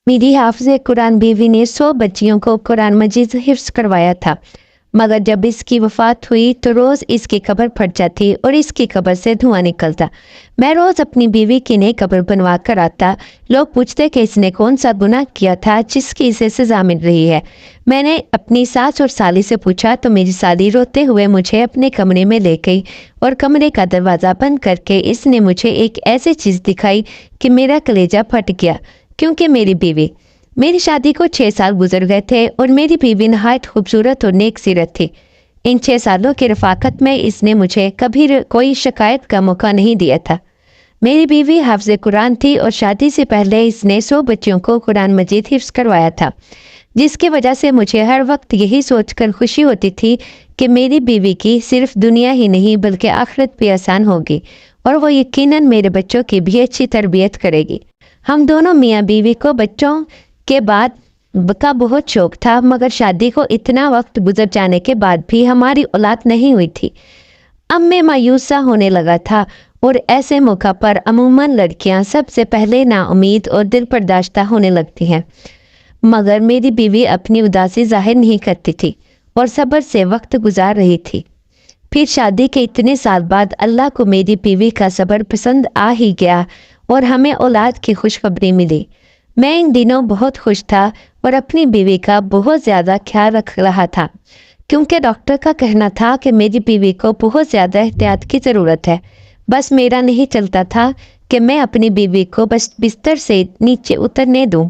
मेरी हाफ़िज़ कुरान बीवी ने 100 बच्चियों को कुरान मजीद हिफ्ज़ करवाया था, मगर जब इसकी वफ़ात हुई तो रोज़ इसकी कब्र फट जाती और इसकी कब्र से धुआं निकलता। मैं रोज़ अपनी बीवी की नई कब्र बनवा कर आता। लोग पूछते कि इसने कौन सा गुनाह किया था जिसकी इसे सज़ा मिल रही है। मैंने अपनी सास और साली से पूछा तो मेरी साली रोते हुए मुझे अपने कमरे में ले गई और कमरे का दरवाज़ा बंद करके इसने मुझे एक ऐसी चीज़ दिखाई कि मेरा कलेजा फट गया, क्योंकि मेरी शादी को 6 साल गुजर गए थे और मेरी बीवी नहायत खूबसूरत और नेक सीरत थी। इन 6 सालों की रफ़ाकत में इसने मुझे कभी कोई शिकायत का मौका नहीं दिया था। मेरी बीवी हाफ़िज़ कुरान थी और शादी से पहले इसने 100 बच्चियों को कुरान मजीद हिफ्ज़ करवाया था, जिसकी वजह से मुझे हर वक्त यही सोचकर खुशी होती थी कि मेरी बीवी की सिर्फ दुनिया ही नहीं बल्कि आखिरत भी आसान होगी और वो यकीनन मेरे बच्चों की भी अच्छी तरबियत करेगी। हम दोनों मियाँ बीवी को बच्चों के बाद का बहुत शौक था, मगर शादी को इतना वक्त गुजर जाने के बाद भी हमारी औलाद नहीं हुई थी। अब मैं मायूस सा होने लगा था और ऐसे मौका पर अमूमन लड़कियां सबसे पहले नाउम्मीद और दिल बर्दाश्त होने लगती हैं, मगर मेरी बीवी अपनी उदासी जाहिर नहीं करती थी और सब्र से वक्त गुजार रही थी। फिर शादी के इतने साल बाद अल्लाह को मेरी बीवी का सब्र पसंद आ ही गया और हमें औलाद की खुशखबरी मिली। मैं इन दिनों बहुत खुश था और अपनी बीवी का बहुत ज़्यादा ख्याल रख रहा था, क्योंकि डॉक्टर का कहना था कि मेरी बीवी को बहुत ज़्यादा एहतियात की ज़रूरत है। बस मेरा नहीं चलता था कि मैं अपनी बीवी को बस बिस्तर से नीचे उतरने दूं।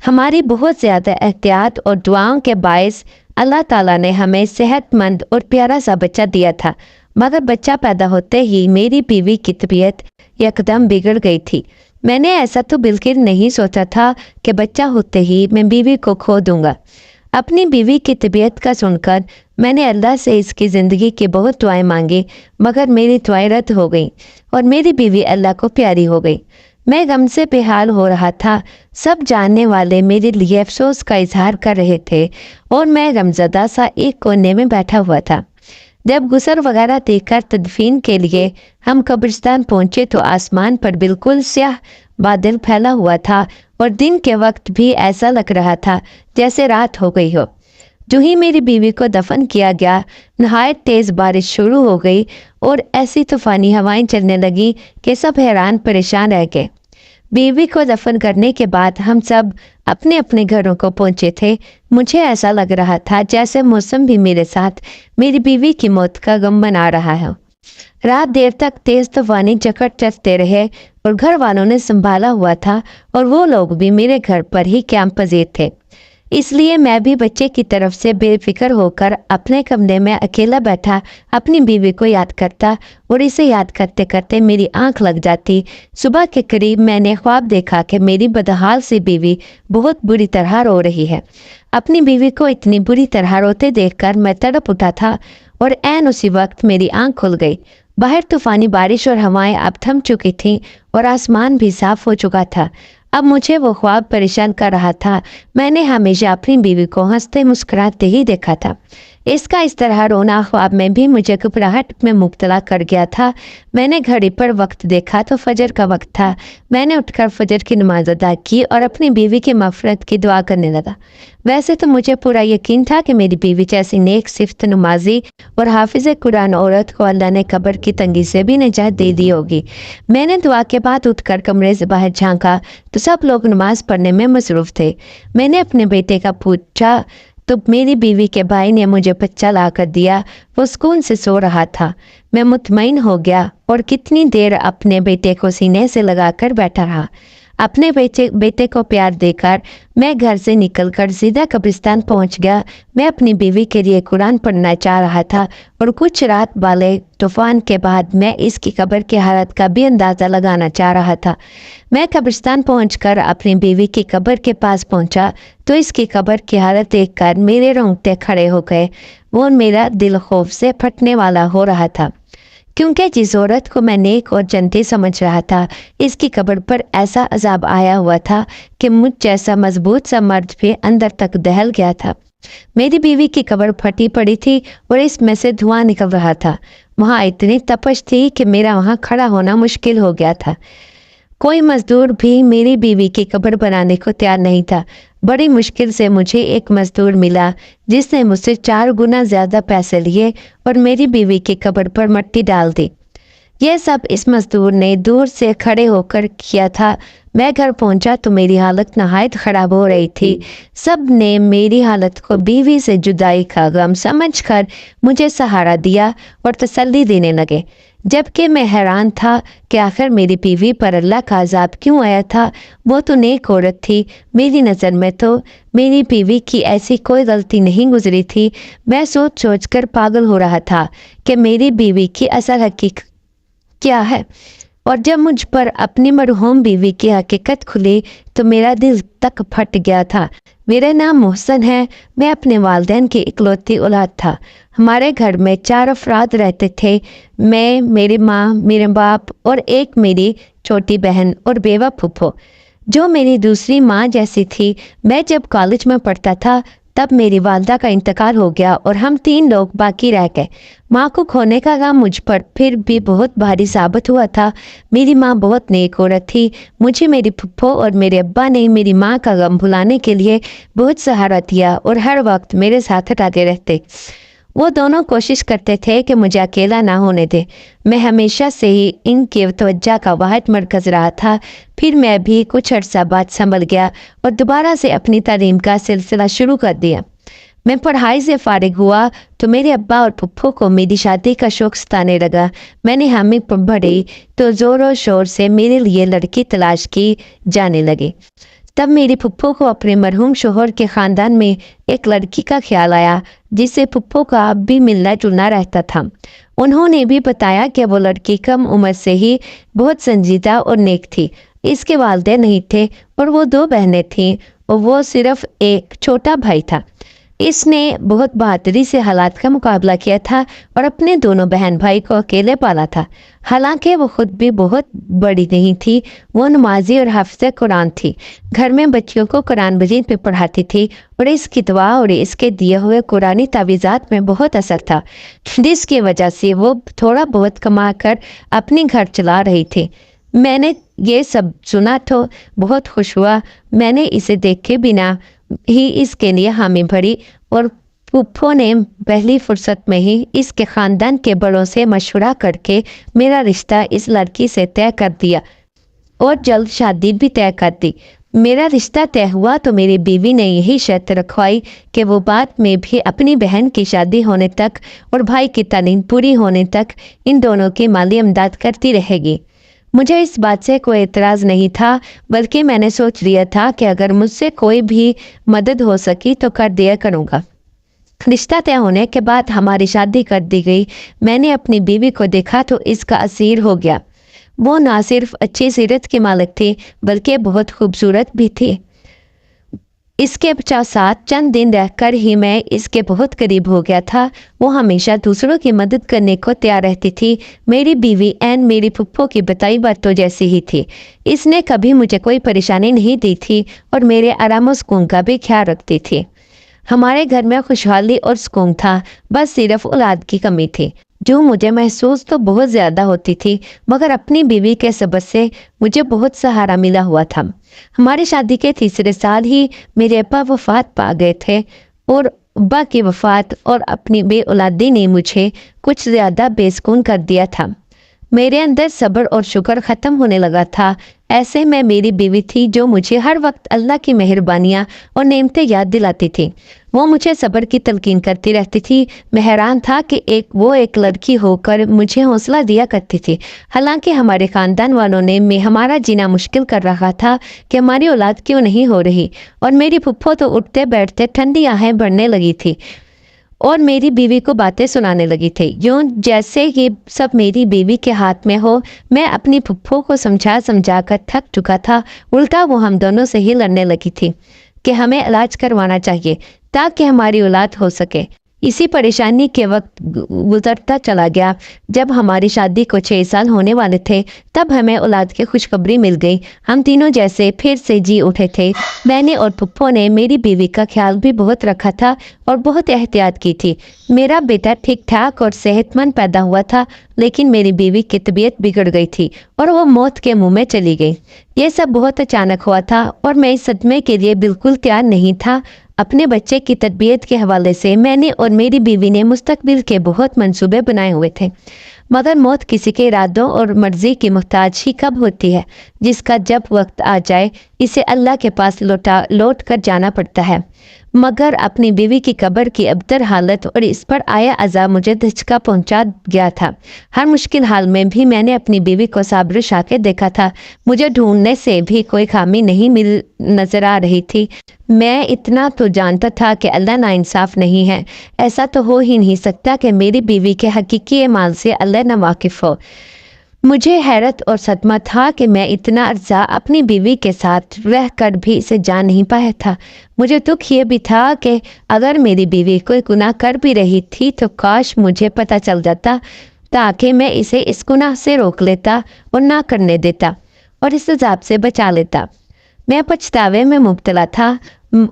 हमारी बहुत ज़्यादा एहतियात और दुआओं के बायस अल्लाह ताला ने हमें सेहतमंद और प्यारा सा बच्चा दिया था, मगर बच्चा पैदा होते ही मेरी बीवी की तबीयत यकदम बिगड़ गई थी। मैंने ऐसा तो बिल्कुल नहीं सोचा था कि बच्चा होते ही मैं बीवी को खो दूंगा। अपनी बीवी की तबीयत का सुनकर मैंने अल्लाह से इसकी ज़िंदगी की बहुत दुआएं मांगी, मगर मेरी दुआएं रद्द हो गईं और मेरी बीवी अल्लाह को प्यारी हो गई। मैं गम से बेहाल हो रहा था। सब जानने वाले मेरे लिए अफसोस का इजहार कर रहे थे और मैं गमज़दा सा एक कोने में बैठा हुआ था। जब गुसर वगैरह देखकर तदफीन के लिए हम कब्रिस्तान पहुंचे तो आसमान पर बिल्कुल स्याह बादल फैला हुआ था और दिन के वक्त भी ऐसा लग रहा था जैसे रात हो गई हो। जो ही मेरी बीवी को दफन किया गया, नहायत तेज़ बारिश शुरू हो गई और ऐसी तूफ़ानी हवाएं चलने लगी कि सब हैरान परेशान रह गए। बीवी को दफन करने के बाद हम सब अपने अपने घरों को पहुंचे थे। मुझे ऐसा लग रहा था जैसे मौसम भी मेरे साथ मेरी बीवी की मौत का गम मना रहा है। रात देर तक तेज तूफानी चक्कर चलते रहे और घर वालों ने संभाला हुआ था और वो लोग भी मेरे घर पर ही कैंप पजीर थे। इसलिए मैं भी बच्चे की तरफ से बेफिक्र होकर अपने कमरे में अकेला बैठा अपनी बीवी को याद करता और इसे याद करते करते मेरी आंख लग जाती। सुबह के करीब मैंने ख्वाब देखा कि मेरी बदहाल सी बीवी बहुत बुरी तरह रो रही है। अपनी बीवी को इतनी बुरी तरह रोते देखकर मैं तड़प उठा था और ऐन उसी वक्त मेरी आंख खुल गई। बाहर तूफानी बारिश और हवाएं अब थम चुकी थीं और आसमान भी साफ हो चुका था। अब मुझे वो ख्वाब परेशान कर रहा था। मैंने हमेशा अपनी बीवी को हंसते मुस्कुराते ही देखा था। इसका इस तरह रोना ख्वाब में भी मुझे घबराहट में मुब्तला कर गया था। मैंने घड़ी पर वक्त देखा तो फजर का वक्त था। मैंने उठकर फजर की नमाज अदा की और अपनी बीवी की मफ़रत की दुआ करने लगा। वैसे तो मुझे पूरा यकीन था कि मेरी बीवी जैसी नेक सिफ्त नमाजी और हाफिज़ कुरान औरत को अल्लाह ने कब्र की तंगी से भी निजात दे दी होगी। मैंने दुआ के बाद उठकर कमरे से बाहर झांका तो सब लोग नमाज पढ़ने में मसरूफ़ थे। मैंने अपने बेटे का पूछा तो मेरी बीवी के भाई ने मुझे बच्चा ला कर दिया। वो सुकून से सो रहा था। मैं मुतमईन हो गया और कितनी देर अपने बेटे को सीने से लगाकर बैठा रहा। अपने बेटे को प्यार देकर मैं घर से निकलकर सीधा कब्रिस्तान पहुंच गया। मैं अपनी बीवी के लिए कुरान पढ़ना चाह रहा था और कुछ रात वाले तूफान के बाद मैं इसकी कब्र की हालत का भी अंदाज़ा लगाना चाह रहा था। मैं कब्रिस्तान पहुंचकर अपनी बीवी की कब्र के पास पहुंचा तो इसकी कब्र की हालत देखकर मेरे रोंगटे खड़े हो गए। वो मेरा दिल खौफ से फटने वाला हो रहा था, क्योंकि जिस औरत को मैं नेक और जन्नती समझ रहा था, इसकी कब्र पर ऐसा अजाब आया हुआ था कि मुझ जैसा मजबूत सा मर्द भी अंदर तक दहल गया था। मेरी बीवी की कब्र फटी पड़ी थी और इसमें से धुआं निकल रहा था। वहाँ इतनी तपश थी कि मेरा वहाँ खड़ा होना मुश्किल हो गया था। कोई मजदूर भी मेरी बीवी की कब्र बनाने को तैयार नहीं था। बड़ी मुश्किल से मुझे एक मजदूर मिला जिसने मुझसे 4 गुना ज्यादा पैसे लिए और मेरी बीवी की कब्र पर मिट्टी डाल दी। यह सब इस मजदूर ने दूर से खड़े होकर किया था। मैं घर पहुंचा तो मेरी हालत नहायत खराब हो रही थी। सब ने मेरी हालत को बीवी से जुदाई का गम समझकर मुझे सहारा दिया और तसल्ली देने लगे, जबकि मैं हैरान था कि आखिर मेरी बीवी पर अल्लाह का अजाब क्यों आया था। वो तो नेक औरत थी। मेरी नज़र में तो मेरी बीवी की ऐसी कोई गलती नहीं गुजरी थी। मैं सोच सोच कर पागल हो रहा था कि मेरी बीवी की असल हकीकत क्या है। और जब मुझ पर अपनी मरहूम बीवी की हकीकत खुली तो मेरा दिल तक फट गया था। मेरा नाम मोहसिन है। मैं अपने वालिदैन की इकलौती औलाद था। हमारे घर में 4 अफराद रहते थे, मैं, मेरी माँ, मेरे बाप और एक मेरी छोटी बहन और बेवा फूफो जो मेरी दूसरी माँ जैसी थी। मैं जब कॉलेज में पढ़ता था तब मेरी वालदा का इंतकाल हो गया और हम 3 लोग बाकी रह गए। माँ को खोने का गम मुझ पर फिर भी बहुत भारी साबित हुआ था। मेरी माँ बहुत नेक औरत थी। मुझे मेरी फुफ्फो और मेरे अब्बा ने मेरी माँ का गम भुलाने के लिए बहुत सहारा दिया और हर वक्त मेरे साथ लगे रहते। वो दोनों कोशिश करते थे कि मुझे अकेला ना होने दे। मैं हमेशा से ही इनके तवज्जो का वाहिद मरकज़ रहा था। फिर मैं भी कुछ अर्सा बाद संभल गया और दोबारा से अपनी तालीम का सिलसिला शुरू कर दिया। मैं पढ़ाई से फारिग हुआ तो मेरे अब्बा और पप्पू को मेरी शादी का शौक सताने लगा। मैंने हामी भरी तो ज़ोरों शोर से मेरे लिए लड़की तलाश की जाने लगी। तब मेरी फुप्पो को अपने मरहूम शोहर के ख़ानदान में एक लड़की का ख्याल आया जिससे फुप्पो का अब भी मिलना जुलना रहता था। उन्होंने भी बताया कि वो लड़की कम उम्र से ही बहुत संजीदा और नेक थी। इसके वालिदैन नहीं थे और वो 2 बहनें थीं और वो सिर्फ एक छोटा भाई था। इसने बहुत बहादुरी से हालात का मुकाबला किया था और अपने दोनों बहन भाई को अकेले पाला था। हालांकि वो खुद भी बहुत बड़ी नहीं थी। वो नमाजी और हाफिज़ कुरान थी। घर में बच्चियों को कुरान मजीद पे पढ़ाती थी और इसकी दुआ और इसके दिए हुए कुरानी तावीज़ात में बहुत असर था, जिसकी वजह से वो थोड़ा बहुत कमा कर अपनी घर चला रही थी। मैंने ये सब सुना तो बहुत खुश हुआ। मैंने इसे देखे बिना ही इसके लिए हामी भरी और फूफो ने पहली फुर्सत में ही इसके ख़ानदान के बड़ों से मशवरा करके मेरा रिश्ता इस लड़की से तय कर दिया और जल्द शादी भी तय कर दी। मेरा रिश्ता तय हुआ तो मेरी बीवी ने यही शर्त रखवाई कि वो बाद में भी अपनी बहन की शादी होने तक और भाई की तालीम पूरी होने तक इन दोनों की माली इमदाद करती रहेगी। मुझे इस बात से कोई एतराज़ नहीं था, बल्कि मैंने सोच लिया था कि अगर मुझसे कोई भी मदद हो सकी तो कर दिया करूँगा। रिश्ता तय होने के बाद हमारी शादी कर दी गई। मैंने अपनी बीवी को देखा तो इसका असीर हो गया। वो ना सिर्फ अच्छी सीरत की मालिक थी बल्कि बहुत खूबसूरत भी थी। इसके साथ चंद दिन रहकर ही मैं इसके बहुत करीब हो गया था। वो हमेशा दूसरों की मदद करने को तैयार रहती थी। मेरी बीवी एन मेरी फुप्पो की बताई बातों जैसी ही थी। इसने कभी मुझे कोई परेशानी नहीं दी थी और मेरे आराम और सुकून का भी ख्याल रखती थी। हमारे घर में खुशहाली और सुकून था, बस सिर्फ औलाद की कमी थी जो मुझे महसूस तो बहुत ज़्यादा होती थी, मगर अपनी बीवी के सबब से मुझे बहुत सहारा मिला हुआ था। हमारी शादी के तीसरे साल ही मेरे अब्बा वफात पा गए थे और अब्बा की वफात और अपनी बे औलादी ने मुझे कुछ ज़्यादा बेसुकून कर दिया था। मेरे अंदर सब्र और शुक्र ख़त्म होने लगा था। ऐसे में मेरी बीवी थी जो मुझे हर वक्त अल्लाह की मेहरबानियाँ और नेमतें याद दिलाती थी। वो मुझे सब्र की तलकीन करती रहती थी। मैं हैरान था कि एक लड़की होकर मुझे हौसला दिया करती थी। हालांकि हमारे ख़ानदान वालों ने में हमारा जीना मुश्किल कर रखा था कि हमारी औलाद क्यों नहीं हो रही, और मेरी फुफ्फो तो उठते बैठते ठंडी आहें भरने लगी थी और मेरी बीवी को बातें सुनाने लगी थी यूं जैसे ये सब मेरी बीवी के हाथ में हो। मैं अपनी फुफ्फो को समझा समझा कर थक चुका था। उल्टा वो हम दोनों से ही लड़ने लगी थी कि हमें इलाज करवाना चाहिए ताकि हमारी औलाद हो सके। इसी परेशानी के वक्त गुजरता चला गया। जब हमारी शादी को 6 साल होने वाले थे तब हमें औलाद की खुशखबरी मिल गई। हम तीनों जैसे फिर से जी उठे थे। मैंने और पुप्पो ने मेरी बीवी का ख्याल भी बहुत रखा था और बहुत एहतियात की थी। मेरा बेटा ठीक ठाक और सेहतमंद पैदा हुआ था, लेकिन मेरी बीवी की तबीयत बिगड़ गई थी और वो मौत के मुंह में चली गई। ये सब बहुत अचानक हुआ था और मैं इस सदमे के लिए बिल्कुल तैयार नहीं था। अपने बच्चे की तरबियत के हवाले से मैंने और मेरी बीवी ने मुस्तकबिल के बहुत मंसूबे बनाए हुए थे, मगर मौत किसी के इरादों और मर्जी की मुहताज ही कब होती है, जिसका जब वक्त आ जाए इसे अल्लाह के पास लौट कर जाना पड़ता है। मगर अपनी बीवी की कब्र की अबतर हालत और इस पर आया अज़ाब मुझे धचका पहुंचा गया था। हर मुश्किल हाल में भी मैंने अपनी बीवी को साब्र शाके देखा था। मुझे ढूंढने से भी कोई खामी नहीं नजर आ रही थी। मैं इतना तो जानता था कि अल्लाह नाइंसाफ नहीं है। ऐसा तो हो ही नहीं सकता कि मेरी बीवी के हकीकी माल से अल्लाह ना वाकिफ हो। मुझे हैरत और सदमा था कि मैं इतना अर्जा अपनी बीवी के साथ रह कर भी इसे जान नहीं पाया था। मुझे दुख ये भी था कि अगर मेरी बीवी कोई गुनाह कर भी रही थी तो काश मुझे पता चल जाता, ताकि मैं इसे इस गुनाह से रोक लेता और ना करने देता और इस अजाब से बचा लेता। मैं पछतावे में मुब्तला था।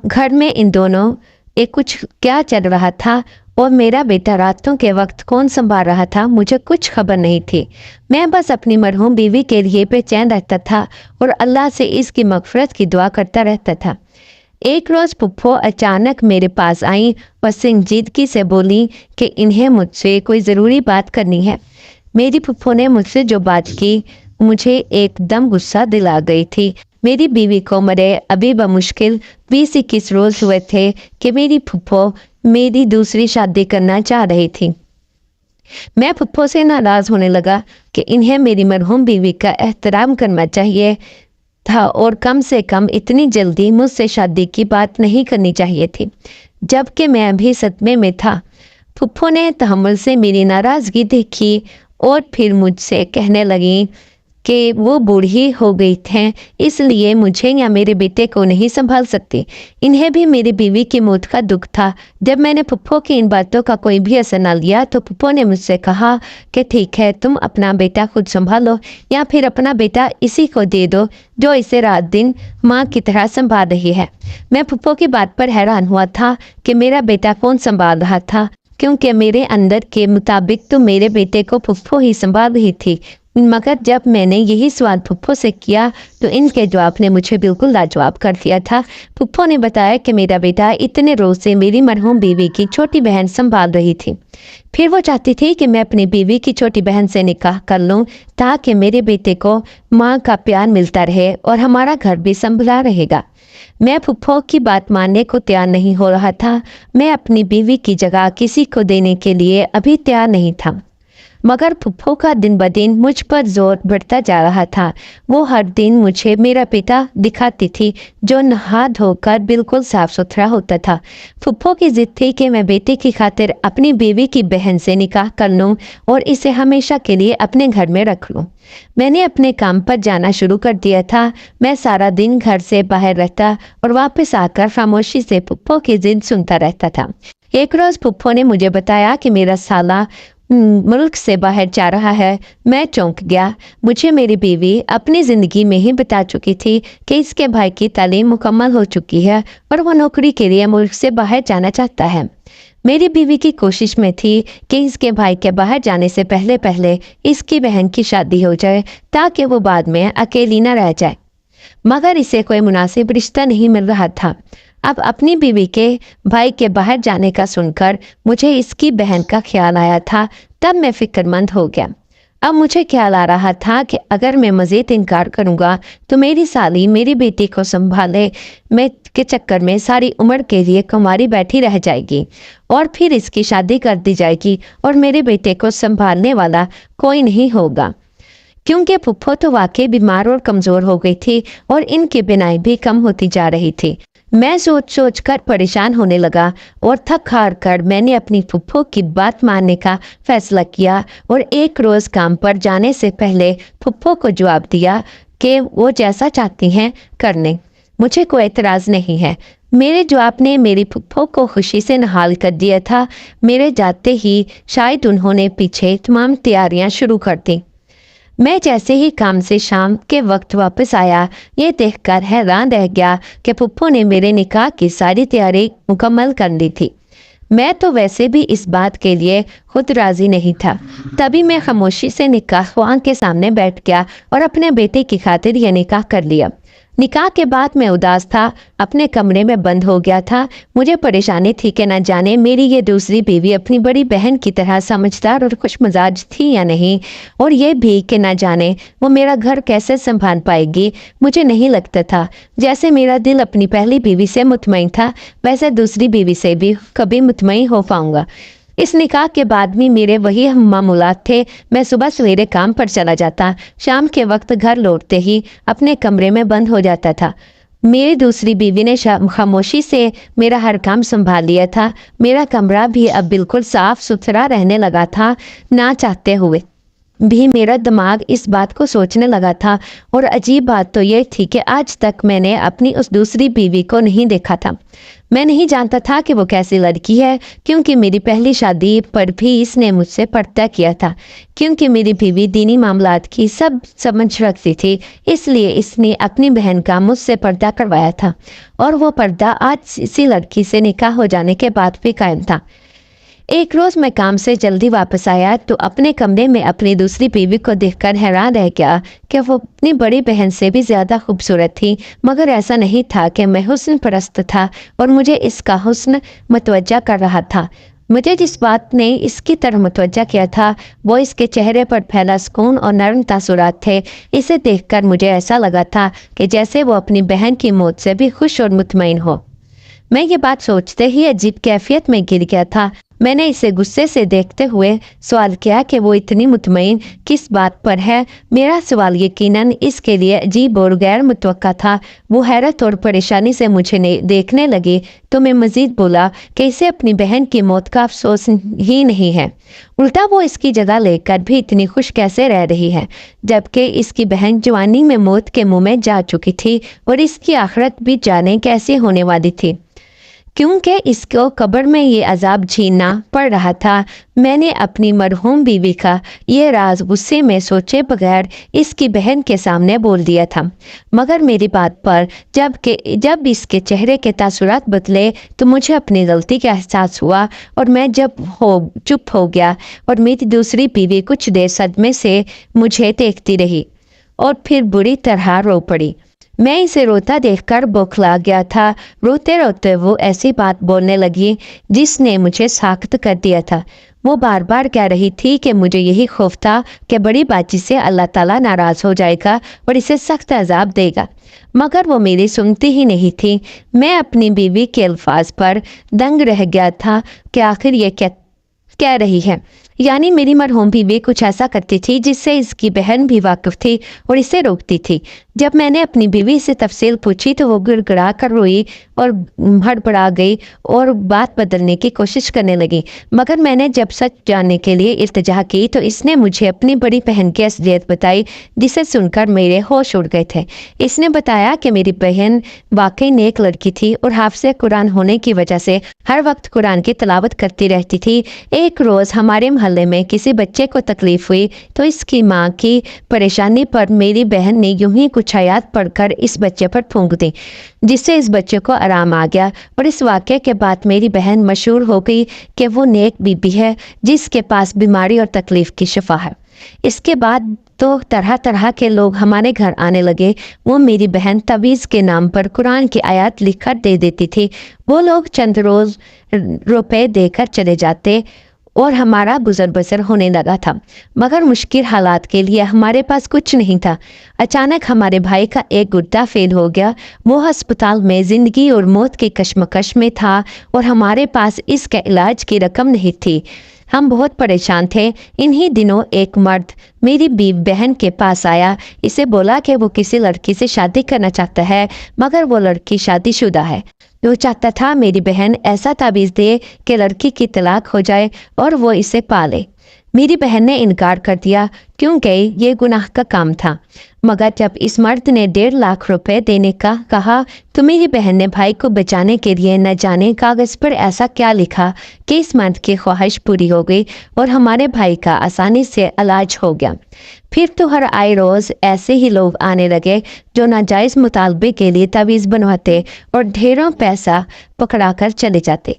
घर में इन दोनों एक कुछ क्या चल रहा था और मेरा बेटा रातों के वक्त कौन संभाल रहा था, मुझे कुछ खबर नहीं थी। मैं बस अपनी मरहूम बीवी के लिए बेचैन रहता था और अल्लाह से इसकी मगफरत की दुआ करता रहता था। एक रोज़ पुप्पो अचानक मेरे पास आई और संजीदगी से बोली कि इन्हें मुझसे कोई ज़रूरी बात करनी है। मेरी पुप्पो ने मुझसे जो बात की मुझे एकदम गुस्सा दिला गई थी। मेरी बीवी को मरे अभी बमुश्किल 20-21 रोज़ हुए थे कि मेरी पुप्पो मेरी दूसरी शादी करना चाह रही थी। मैं पुप्पो से नाराज़ होने लगा कि इन्हें मेरी मरहूम बीवी का एहतराम करना चाहिए था और कम से कम इतनी जल्दी मुझसे शादी की बात नहीं करनी चाहिए थी, जबकि मैं अभी सदमे में था। पुप्पो ने तहम्मुल से मेरी नाराज़गी देखी और फिर मुझसे कहने लगी कि वो बूढ़ी हो गई थे, इसलिए मुझे या मेरे बेटे को नहीं संभाल सकती। इन्हें भी मेरी बीवी की मौत का दुख था। जब मैंने पुप्पो की इन बातों का कोई भी असर न लिया तो पुप्पो ने मुझसे कहा कि ठीक है, तुम अपना बेटा खुद संभालो या फिर अपना बेटा इसी को दे दो जो इसे रात दिन माँ की तरह संभाल रही है। मैं पुप्पो की बात पर हैरान हुआ था कि मेरा बेटा कौन संभाल रहा था, क्योंकि मेरे अंदर के मुताबिक तो मेरे बेटे को पुप्पो ही संभाल रही थी। मगर जब मैंने यही सवाल पुप्पो से किया तो इनके जवाब ने मुझे बिल्कुल लाजवाब कर दिया था। पुप्पो ने बताया कि मेरा बेटा इतने रोज़ से मेरी मरहूम बीवी की छोटी बहन संभाल रही थी। फिर वो चाहती थी कि मैं अपनी बीवी की छोटी बहन से निकाह कर लूं, ताकि मेरे बेटे को माँ का प्यार मिलता रहे और हमारा घर भी संभला रहेगा। मैं पुप्पो की बात मानने को तैयार नहीं हो रहा था। मैं अपनी बीवी की जगह किसी को देने के लिए अभी तैयार नहीं था, मगर पुप्पो का दिन ब दिन मुझ पर जोर बढ़ता जा रहा था। वो हर दिन मुझे मेरा बेटा दिखाती थी जो नहा धोकर बिल्कुल साफ सुथरा होता था। पुप्पो की जिद थी कि मैं बेटे की खातिर अपनी बीवी की बहन से निकाह कर लूं और इसे हमेशा के लिए अपने घर में रख लूं। मैंने अपने काम पर जाना शुरू कर दिया था। मैं सारा दिन घर से बाहर रहता और वापस आकर खामोशी से पुप्पो की जिद सुनता रहता था। एक रोज़ पुप्पो ने मुझे बताया कि मेरा साला मुल्क से बाहर जा रहा है। मैं चौंक गया। मुझे मेरी बीवी अपनी ज़िंदगी में ही बता चुकी थी कि इसके भाई की तालीम मुकम्मल हो चुकी है और वह नौकरी के लिए मुल्क से बाहर जाना चाहता है। मेरी बीवी की कोशिश में थी कि इसके भाई के बाहर जाने से पहले पहले इसकी बहन की शादी हो जाए, ताकि वो बाद में अकेली न रह जाए, मगर इसे कोई मुनासिब रिश्ता नहीं मिल रहा था। अब अपनी बीवी के भाई के बाहर जाने का सुनकर मुझे इसकी बहन का ख्याल आया था। तब मैं फिक्रमंद हो गया। अब मुझे ख्याल आ रहा था कि अगर मैं मज़ीद इनकार करूँगा तो मेरी साली मेरी बेटी को संभाले मैं के चक्कर में सारी उम्र के लिए कुंवारी बैठी रह जाएगी और फिर इसकी शादी कर दी जाएगी और मेरे बेटे को संभालने वाला कोई नहीं होगा, क्योंकि पुप्पो तो वाकई बीमार और कमज़ोर हो गई थी और इनकी बिनाई भी कम होती जा रही थी। मैं सोच कर परेशान होने लगा और थक हार कर मैंने अपनी पुप्पो की बात मानने का फैसला किया और एक रोज़ काम पर जाने से पहले पुप्पो को जवाब दिया कि वो जैसा चाहती हैं करने। मुझे कोई एतराज़ नहीं है। मेरे जवाब ने मेरी फूफो को खुशी से नहाल कर दिया था। मेरे जाते ही शायद उन्होंने पीछे तमाम तैयारियां शुरू कर दी। मैं जैसे ही काम से शाम के वक्त वापस आया, ये देखकर हैरान रह गया कि फूफो ने मेरे निकाह की सारी तैयारी मुकम्मल कर ली थी। मैं तो वैसे भी इस बात के लिए खुद राजी नहीं था। तभी मैं खामोशी से निकाह ख्वां के सामने बैठ गया और अपने बेटे की खातिर यह निकाह कर लिया। निकाह के बाद मैं उदास था, अपने कमरे में बंद हो गया था। मुझे परेशानी थी कि न जाने मेरी ये दूसरी बीवी अपनी बड़ी बहन की तरह समझदार और खुश मिजाज थी या नहीं, और ये भी कि न जाने वो मेरा घर कैसे संभाल पाएगी। मुझे नहीं लगता था जैसे मेरा दिल अपनी पहली बीवी से मुतमईन था, वैसे दूसरी बीवी से भी कभी मुतमईन हो पाऊंगा। इस निकाह के बाद भी मेरे वही मामूलात थे। मैं सुबह सवेरे काम पर चला जाता, शाम के वक्त घर लौटते ही अपने कमरे में बंद हो जाता था। मेरी दूसरी बीवी ने खामोशी से मेरा हर काम संभाल लिया था। मेरा कमरा भी अब बिल्कुल साफ सुथरा रहने लगा था। ना चाहते हुए भी मेरा दिमाग इस बात को सोचने लगा था। और अजीब बात तो ये थी कि आज तक मैंने अपनी उस दूसरी बीवी को नहीं देखा था। मैं नहीं जानता था कि वो कैसी लड़की है, क्योंकि मेरी पहली शादी पर भी इसने मुझसे पर्दा किया था। क्योंकि मेरी बीवी दीनी मामलात की सब समझ रखती थी, इसलिए इसने अपनी बहन का मुझसे पर्दा करवाया था, और वो पर्दा आज इसी लड़की से निकाह हो जाने के बाद भी कायम था। एक रोज़ मैं काम से जल्दी वापस आया तो अपने कमरे में अपनी दूसरी बीवी को देखकर हैरान रह गया कि वो अपनी बड़ी बहन से भी ज़्यादा खूबसूरत थी। मगर ऐसा नहीं था कि मैं हुस्न परस्त था और मुझे इसका हुस्न मतवज्जा कर रहा था। मुझे जिस बात ने इसकी तरफ मुतवज्जा किया था वो इसके चेहरे पर फैला सुकून और नरम तासुरात थे। इसे देखकर मुझे ऐसा लगा था कि जैसे वो अपनी बहन की मौत से भी खुश और मुतमईन हो। मैं ये बात सोचते ही अजीब कैफियत में गिर गया था। मैंने इसे गुस्से से देखते हुए सवाल किया कि वो इतनी मुतमईन किस बात पर है। मेरा सवाल यकीनन इसके लिए अजीब और गैर मुतवक्का था। वो हैरत और परेशानी से मुझे देखने लगी तो मैं मज़ीद बोला कि इसे अपनी बहन की मौत का अफसोस ही नहीं है, उल्टा वो इसकी जगह लेकर भी इतनी खुश कैसे रह रही है, जबकि इसकी बहन जवानी में मौत के मुँह में जा चुकी थी और इसकी आखिरत भी जाने कैसे होने वाली थी, क्योंकि इसको कब्र में ये अजाब झेलना पड़ रहा था। मैंने अपनी मरहूम बीवी का ये राज गुस्से में सोचे बगैर इसकी बहन के सामने बोल दिया था। मगर मेरी बात पर जब इसके चेहरे के तासुरात बदले तो मुझे अपनी गलती का एहसास हुआ और मैं चुप हो गया और मेरी दूसरी बीवी कुछ देर सदमे से मुझे देखती रही और फिर बुरी तरह रो पड़ी। मैं इसे रोता देखकर बौखला गया था। रोते रोते वो ऐसी बात बोलने लगी जिसने मुझे साख्त कर दिया था। वो बार बार कह रही थी कि मुझे यही खौफ था कि बड़ी बाजी से अल्लाह ताला नाराज़ हो जाएगा और इसे सख्त अजाब देगा, मगर वो मेरी सुनती ही नहीं थी। मैं अपनी बीवी के अल्फाज पर दंग रह गया था कि आखिर ये क्या कह रही है। यानी मेरी मरहूम बीवी कुछ ऐसा करती थी जिससे इसकी बहन भी वाकिफ थी और इसे रोकती थी। जब मैंने अपनी बीवी से तफसील पूछी तो वो गिड़गिड़ा कर रोई और हड़बड़ा गई और बात बदलने की कोशिश करने लगी। मगर मैंने जब सच जानने के लिए इल्तिजा की तो इसने मुझे अपनी बड़ी बहन की असलियत बताई, जिसे सुनकर मेरे होश उड़ गए थे। इसने बताया कि मेरी बहन वाकई नेक लड़की थी और हाफ़िज़ कुरान होने की वजह से हर वक्त कुरान की तिलावत करती रहती थी। एक रोज़ हमारे मोहल्ले में किसी बच्चे को तकलीफ हुई तो इसकी माँ की परेशानी पर मेरी बहन ने यूं ही कुछ आयत पढ़कर इस बच्चे पर फूंक दी, जिससे इस बच्चे को आराम आ गया। और इस वाक़े के बाद मेरी बहन मशहूर हो गई कि वो नेक बीबी है जिसके पास बीमारी और तकलीफ की शिफा है। इसके बाद तो तरह तरह के लोग हमारे घर आने लगे। वो मेरी बहन तवीज़ के नाम पर कुरान की आयत लिखकर दे देती थी। वो लोग चंद रोज़ रुपए देकर चले जाते और हमारा गुजर बसर होने लगा था। मगर मुश्किल हालात के लिए हमारे पास कुछ नहीं था। अचानक हमारे भाई का एक गुर्दा फेल हो गया। वो अस्पताल में ज़िंदगी और मौत की कश्मकश में था और हमारे पास इसके इलाज की रकम नहीं थी। हम बहुत परेशान थे। इन्हीं दिनों एक मर्द मेरी बहन के पास आया। इसे बोला कि वो किसी लड़की से शादी करना चाहता है, मगर वो लड़की शादीशुदा है। वो चाहता था मेरी बहन ऐसा ताबीज़ दे कि लड़की की तलाक हो जाए और वो इसे पाले। میری بہن نے انکار کر دیا کیونکہ یہ گناہ کا کام تھا، مگر جب اس مرد نے 1.5 لاکھ روپے دینے کا کہا تو میری بہن نے بھائی کو بچانے کے لیے نہ جانے کاغذ پر ایسا کیا لکھا کہ اس مرد کی خواہش پوری ہو گئی اور ہمارے بھائی کا آسانی سے علاج ہو گیا۔ پھر تو ہر آئے روز ایسے ہی لوگ آنے لگے جو ناجائز مطالبے کے لیے تعویذ بنواتے اور ڈھیروں پیسہ پکڑا کر چلے جاتے۔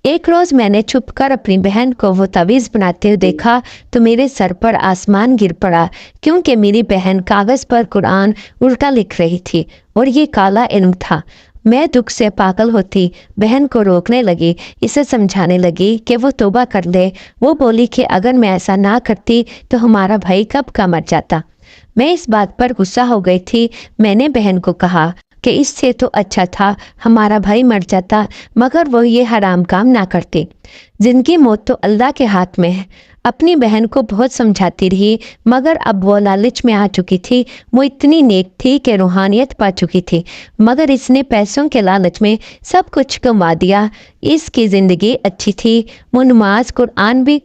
ایک روز میں نے چھپ کر اپنی بہن کو وہ تعویذ بناتے ہوئے دیکھا تو میرے سر پر آسمان گر پڑا، کیونکہ میری بہن کاغذ پر قرآن الٹا لکھ رہی تھی اور یہ کالا علم تھا۔ میں دکھ سے پاگل ہوتی بہن کو روکنے لگی، اسے سمجھانے لگی کہ وہ توبہ کر لے۔ وہ بولی کہ اگر میں ایسا نہ کرتی تو ہمارا بھائی کب کا مر جاتا۔ میں اس بات پر غصہ ہو گئی تھی۔ میں نے بہن کو کہا کہ اس سے تو اچھا تھا ہمارا بھائی مر جاتا، مگر وہ یہ حرام کام نہ کرتے۔ زندگی موت تو اللہ کے ہاتھ میں ہے۔ اپنی بہن کو بہت سمجھاتی رہی، مگر اب وہ لالچ میں آ چکی تھی۔ وہ اتنی نیک تھی کہ روحانیت پا چکی تھی، مگر اس نے پیسوں کے لالچ میں سب کچھ گنوا دیا۔ اس کی زندگی اچھی تھی، وہ نماز قرآن بھی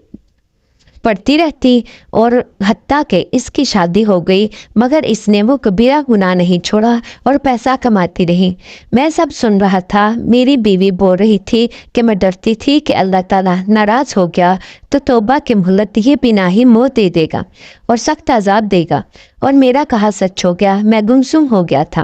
پڑھتی رہتی اور حتیٰ کہ اس کی شادی ہو گئی، مگر اس نے وہ کبیرہ گناہ نہیں چھوڑا اور پیسہ کماتی رہی۔ میں سب سن رہا تھا۔ میری بیوی بول رہی تھی کہ میں ڈرتی تھی کہ اللہ تعالیٰ ناراض ہو گیا تو توبہ کی مہلت دیے بنا ہی موت دے دے گا اور سخت عذاب دے گا، اور میرا کہا سچ ہو گیا۔ میں گمسم ہو گیا تھا۔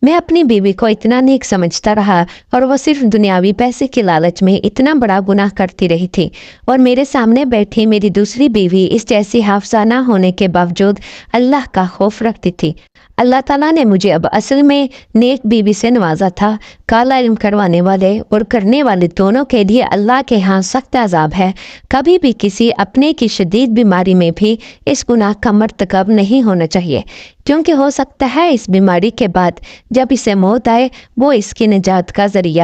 میں اپنی بیوی کو اتنا نیک سمجھتا رہا اور وہ صرف دنیاوی پیسے کے لالچ میں اتنا بڑا گناہ کرتی رہی تھی، اور میرے سامنے بیٹھی میری دوسری بیوی اس جیسی حافظہ نہ ہونے کے باوجود اللہ کا خوف رکھتی تھی۔ اللہ تعالیٰ نے مجھے اب اصل میں نیک بیوی سے نوازا تھا۔ کالا علم کروانے والے اور کرنے والے دونوں کے لیے اللہ کے ہاں سخت عذاب ہے۔ کبھی بھی کسی اپنے کی شدید بیماری میں بھی اس گناہ کا مرتکب نہیں ہونا چاہیے، کیونکہ ہو سکتا ہے اس بیماری کے بعد جب اسے موت آئے وہ اس کی نجات کا ذریعہ